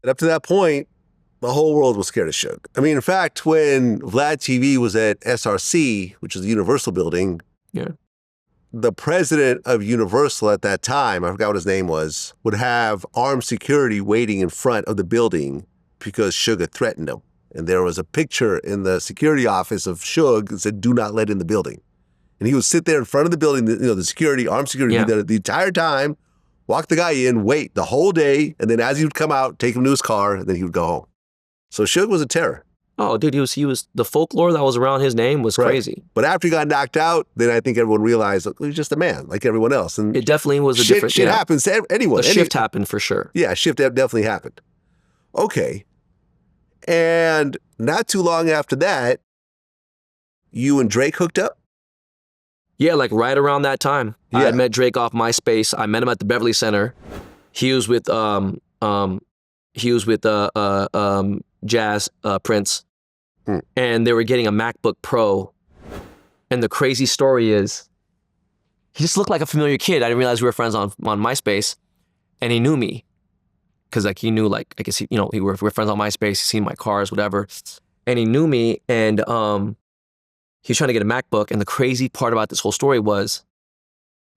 And up to that point, the whole world was scared of Suge. I mean, in fact, when Vlad TV was at SRC, which is the Universal building, the president of Universal at that time, I forgot what his name was, would have armed security waiting in front of the building because Suge had threatened him. And there was a picture in the security office of Suge that said, "Do not let in the building." And he would sit there in front of the building, the security, armed security, the entire time, walk the guy in, wait the whole day, and then as he would come out, take him to his car, and then he would go home. So Suge was a terror. Oh, dude, he was the folklore that was around his name was crazy. But after he got knocked out, then I think everyone realized, look, he was just a man like everyone else. And it definitely was a different shit happens to anyone. A shift happened for sure. Yeah, a shift definitely happened. Okay. And not too long after that, you and Drake hooked up? Yeah, like right around that time. Yeah. I had met Drake off MySpace. I met him at the Beverly Center. He was with Jas Prince, and they were getting a MacBook Pro. And the crazy story is, he just looked like a familiar kid. I didn't realize we were friends on MySpace, and he knew me, because like he knew, like, I guess we were friends on MySpace. He's seen my cars, whatever, and he knew me, and he was trying to get a MacBook. And the crazy part about this whole story was,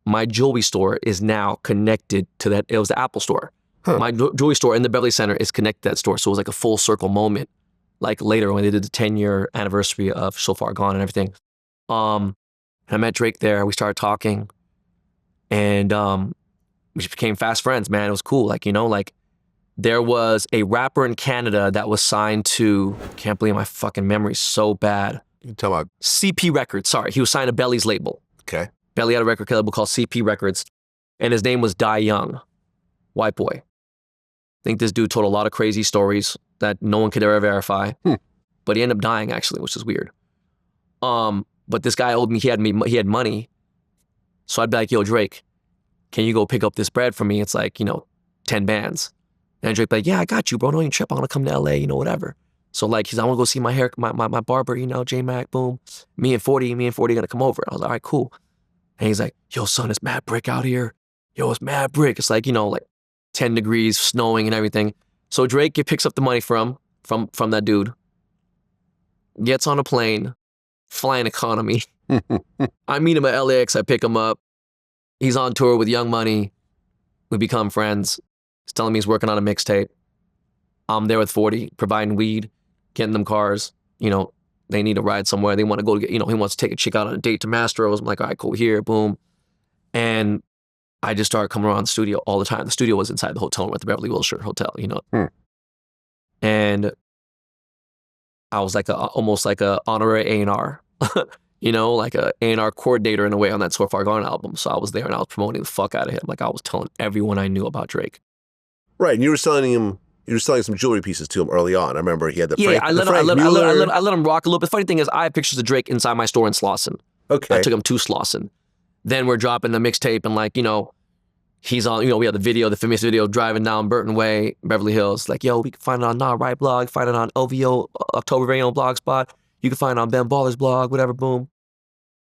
my jewelry store is now connected to that. It was the Apple store. My jewelry store in the Beverly Center is connected to that store. So it was like a full circle moment. Like later when they did the 10-year anniversary of So Far Gone and everything. I met Drake there. We started talking. And we just became fast friends, man. It was cool. Like, there was a rapper in Canada that was signed to, can't believe my fucking memory's so bad. You talking about? CP Records, sorry. He was signed to Belly's label. Okay. Belly had a record label called CP Records. And his name was Die Young. White boy. I think this dude told a lot of crazy stories that no one could ever verify. But he ended up dying, actually, which is weird. But this guy owed me, he had money. So I'd be like, yo, Drake, can you go pick up this bread for me? It's like, 10 bands. And Drake be like, yeah, I got you, bro. No, you trip. I'm gonna come to LA, whatever. So like, I wanna go see my barber, J-Mac, boom. Me and 40 gonna come over. I was like, all right, cool. And he's like, yo, son, it's mad brick out here. Yo, it's mad brick. It's like, like 10 degrees, snowing and everything. So Drake picks up the money from that dude, gets on a plane, flying economy. I meet him at LAX, I pick him up. He's on tour with Young Money. We become friends. He's telling me he's working on a mixtape. I'm there with 40, providing weed, getting them cars. They need a ride somewhere. They want to go to get, he wants to take a chick out on a date to Mastro's. I'm like, all right, cool, here, boom. And I just started coming around the studio all the time. The studio was inside the hotel room at the Beverly Wilshire Hotel, And I was like almost like a honorary A&R, like a A&R coordinator in a way on that So Far Gone album. So I was there and I was promoting the fuck out of him. Like I was telling everyone I knew about Drake. Right, and you were selling some jewelry pieces to him early on. I remember he had the Frank, I let him rock a little bit. The funny thing is, I have pictures of Drake inside my store in Slauson. Okay. I took him to Slauson. Then we're dropping the mixtape and he's on, we had the famous video driving down Burton Way, Beverly Hills. Like, yo, we can find it on Nah Right blog, find it on OVO, October Very Own Blogspot. You can find it on Ben Baller's blog, whatever, boom.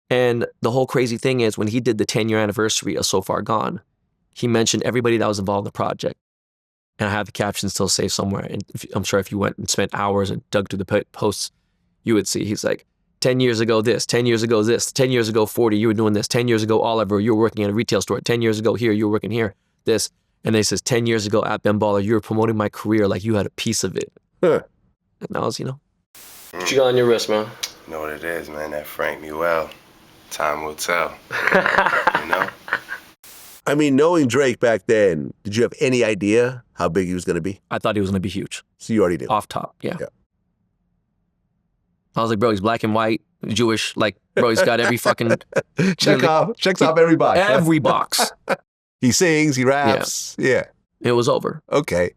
And the whole crazy thing is when he did the 10-year anniversary of So Far Gone, he mentioned everybody that was involved in the project. And I have the caption still saved somewhere. And I'm sure if you went and spent hours and dug through the posts, you would see. He's like, 10 years ago this, 10 years ago this, 10 years ago 40, you were doing this. 10 years ago, Oliver, you were working at a retail store. 10 years ago here, you were working here, this. And then he says, 10 years ago at Ben Baller, you were promoting my career like you had a piece of it. And that was, What you got on your wrist, man? You know what it is, man. That Frank me well. Time will tell. I mean, knowing Drake back then, did you have any idea how big he was going to be? I thought he was going to be huge. So you already knew? Off top, yeah. I was like, bro, he's black and white, Jewish. Like, bro, he's got every fucking... checks off every box. Every box. He sings, he raps. Yeah. It was over. Okay.